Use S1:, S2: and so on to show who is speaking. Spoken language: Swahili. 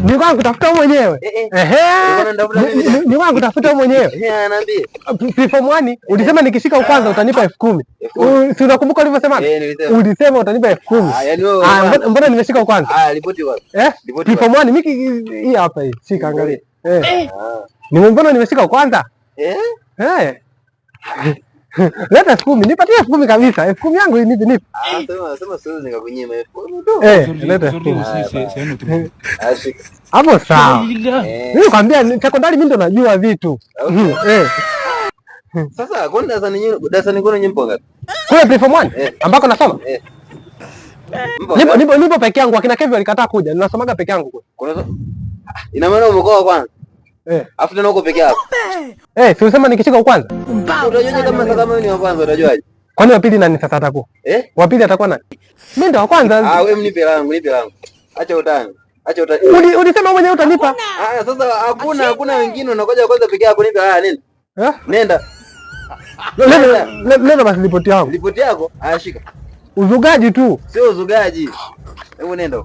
S1: Ni wangu kutafuta mwenyewe. Ni wangu kutafuta mwenyewe.
S2: Niambie.
S1: Form 1 ulisema nikishika kwanza utanipa 10,000. Si unakumbuka ulivyosema? Ulisema utanipa 10,000. Mbona nimeshika kwanza?
S2: Ripoti wapi?
S1: Form 1 mimi hii hapa hii. Shika angalia. Mbona nimeshika kwanza? Leta 10,000, nipatie 10,000 kabisa. 10,000 yangu nipe.
S2: Sema sasa nikakunyima 10,000 tu.
S1: Leta 10,000. Hapo sawa. Mimi nakwambia sekondari mimi ndo najua vitu.
S2: Sasa kwa darasani kuna nyimbo ngapi?
S1: Kule Form 1 ambako nasoma? Nipo peke yangu, akina Kevin walikataa kuja. Ninasomaga peke yangu kule.
S2: Ina maana umekoa kwanza? Afu tena uko peke yako.
S1: Si unasema nikishika kwanza?
S2: Utajuaje kama wewe ni wa kwanza utajuaje?
S1: Kwani wa pili nani sasa atakuwa? Wa pili atakuwa nani? Mimi ndo wa kwanza.
S2: Wewe mnipe langu. Acha utani.
S1: Ulisema mwenyewe utanipa.
S2: Sasa hakuna wengine unakoja kwanza peke yako nipe nini? Nenda.
S1: Nenda basi ripoti yangu.
S2: Ripoti yako? Shika.
S1: Uzugaji tu.
S2: Sio uzugaji. Hebu nenda.